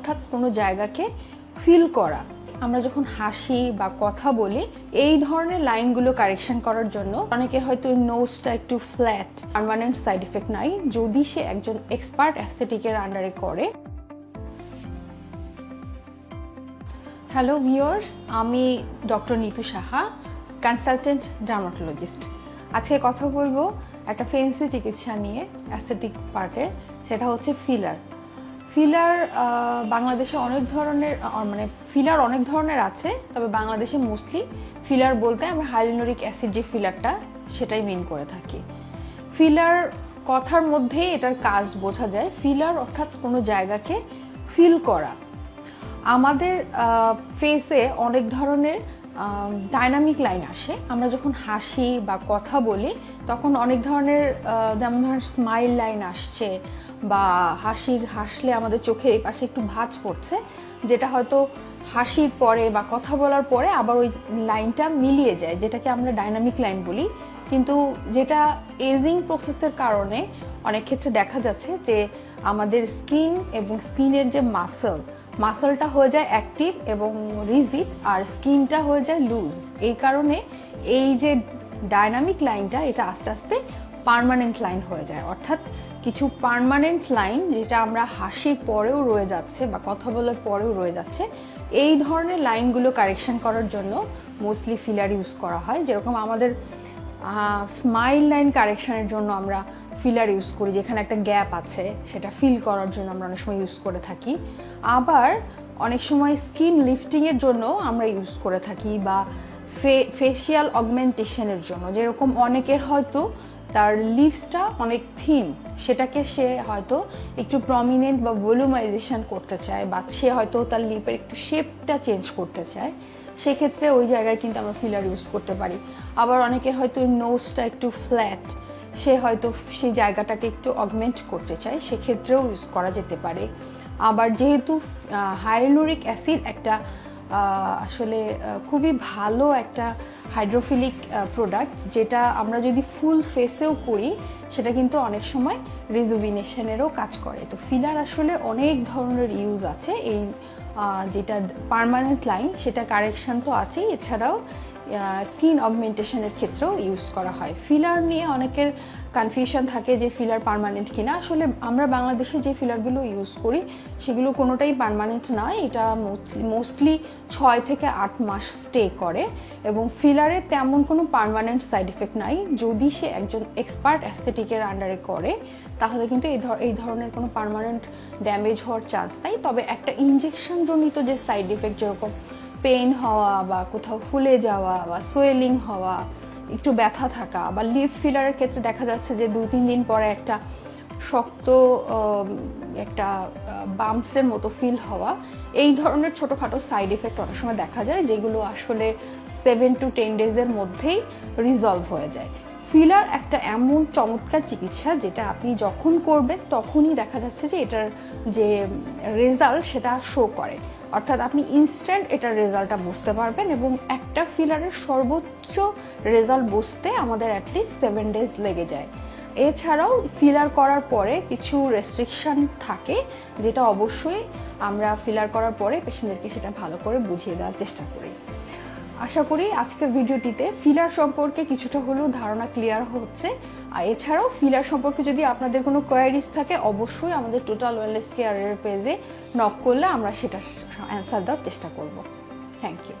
অর্থাৎ কোনো জায়গাকে ফিল করা। আমরা যখন হাসি বা কথা বলি এই ধরনের লাইনগুলো কারেকশন করার জন্য অনেকের হয়তো নোজটা একটু ফ্ল্যাট, পার্মানেন্ট সাইড এফেক্ট নাই যদি সে একজন এক্সপার্ট অ্যাস্থেটিকের আন্ডারে করে। হ্যালো ভিউয়ার্স, আমি doctor Nitu Saha, consultant dermatologist. আজকে কথা বলবো একটা ফেন্সি চিকিৎসা নিয়ে অ্যাস্থেটিক পার্টের, সেটা হচ্ছে ফিলার। বাংলাদেশে ফিলার অনেক ধরনের আছে, তবে বাংলাদেশে মোস্টলি ফিলার বলতে আমরা হাইলোরিক অ্যাসিড যে ফিলারটা সেটাই মিন করে থাকি। ফিলার কথার মধ্যেই এটার কাজ বোঝা যায়। ফিলার অর্থাৎ কোনো জায়গাকে ফিল করা। আমাদের ফেসে অনেক ধরনের ডাইনামিক লাইন আসে। আমরা যখন হাসি বা কথা বলি তখন অনেক ধরনের যেমন ধরেন স্মাইল লাইন আসছে, বা হাসলে আমাদের চোখের এই পাশে একটু ভাঁজ পড়ছে, যেটা হয়তো হাসির পরে বা কথা বলার পরে আবার ওই লাইনটা মিলিয়ে যায়, যেটাকে আমরা ডাইনামিক লাইন বলি। কিন্তু যেটা এজিং প্রসেসের কারণে অনেক ক্ষেত্রে দেখা যাচ্ছে যে আমাদের স্কিন এবং স্কিনের যে মাসলটা হয়ে যায় অ্যাক্টিভ এবং রিজিড, আর স্কিনটা হয়ে যায় লুজ। এই কারণে এই যে ডাইনামিক লাইনটা এটা আস্তে আস্তে পার্মানেন্ট লাইন হয়ে যায়। অর্থাৎ কিছু পার্মানেন্ট লাইন যেটা আমরা হাসির পরেও রয়ে যাচ্ছে বা কথা বলার পরেও রয়ে যাচ্ছে, এই ধরনের লাইনগুলো কারেকশন করার জন্য মোস্টলি ফিলার ইউজ করা হয়। যেরকম আমাদের স্মাইল লাইন কারেকশনের জন্য আমরা ফিলার ইউজ করি, যেখানে একটা গ্যাপ আছে সেটা ফিল করার জন্য আমরা অনেক সময় ইউজ করে থাকি। আবার অনেক সময় স্কিন লিফটিংয়ের জন্য আমরা ইউজ করে থাকি, বা ফেশিয়াল অগমেন্টেশনের জন্য। যেরকম অনেকের হয়তো তার লিপসটা অনেক থিন, সেটাকে সে হয়তো একটু প্রমিনেন্ট বা ভলিউমাইজেশন করতে চায়, বা সে হয়তো তার লিপের একটু শেপটা চেঞ্জ করতে চায়, সেক্ষেত্রে ওই জায়গায় কিন্তু আমরা ফিলার ইউজ করতে পারি। আবার অনেকের হয়তো নোজটা একটু ফ্ল্যাট, সে হয়তো সেই জায়গাটাকে একটু অগমেন্ট করতে চায়, সেক্ষেত্রেও ইউজ করা যেতে পারে। আবার যেহেতু হাইলোরিক অ্যাসিড একটা আসলে খুবই ভালো একটা হাইড্রোফিলিক প্রোডাক্ট, যেটা আমরা যদি ফুল ফেসেও করি সেটা কিন্তু অনেক সময় রিজুভিনেশনেরও কাজ করে। তো ফিলার আসলে অনেক ধরনের ইউজ আছে। এই যেটা পার্মানেন্ট লাইন সেটা কারেকশন তো আছেই, এছাড়াও স্কিন অগমেন্টেশনের ক্ষেত্রেও ইউজ করা হয়। ফিলার নিয়ে অনেকের কনফিউশন থাকে যে ফিলার পার্মানেন্ট কিনা। আসলে আমরা বাংলাদেশে যে ফিলারগুলো ইউজ করি সেগুলো কোনোটাই পার্মানেন্ট নয়। এটা মোস্টলি 6 থেকে 8 মাস স্টে করে, এবং ফিলারের তেমন কোনো পার্মানেন্ট সাইড এফেক্ট নাই যদি সে একজন এক্সপার্ট অ্যাস্থেটিকের আন্ডারে করে, তাহলে কিন্তু এই ধরনের কোনো পার্মানেন্ট ড্যামেজ হওয়ার চান্স নাই। তবে একটা ইনজেকশন জনিত যে সাইড এফেক্ট, যেরকম পেইন হওয়া বা কোথাও ফুলে যাওয়া বা সোয়েলিং হওয়া, একটু ব্যথা থাকা, বা লিপ ফিলারের ক্ষেত্রে দেখা যাচ্ছে যে 2-3 দিন পরে একটা শক্ত একটা বাম্পসের মতো ফিল হওয়া, এই ধরনের ছোটোখাটো সাইড এফেক্ট অনেক সময় দেখা যায়, যেগুলো আসলে 7 to 10 ডেজের মধ্যেই রিজলভ হয়ে যায়। ফিলার একটা এমন চমৎকার চিকিৎসা যেটা আপনি যখন করবেন তখনই দেখা যাচ্ছে যে এটার যে রেজাল্ট সেটা শো করে। অর্থাৎ আপনি ইনস্ট্যান্ট এটার রেজাল্টটা বুঝতে পারবেন, এবং একটা ফিলারের সর্বোচ্চ রেজাল্ট বুঝতে আমাদের অ্যাটলিস্ট 7 ডেজ লেগে যায়। এছাড়াও ফিলার করার পরে কিছু রেস্ট্রিকশন থাকে, যেটা অবশ্যই আমরা ফিলার করার পরে পেশেন্টদেরকে সেটা ভালো করে বুঝিয়ে দেওয়ার চেষ্টা করি। আশা করি আজকের ভিডিওটিতে ফিলার সম্পর্কে কিছুটা হলেও ধারণা ক্লিয়ার হচ্ছে। আর এছাড়াও ফিলার সম্পর্কে যদি আপনাদের কোনো কোয়ারিজ থাকে, অবশ্যই আমাদের টোটাল ওয়েলনেস কেয়ারের পেজে নক করলে আমরা সেটার অ্যান্সার দেওয়ার চেষ্টা করব। Thank you.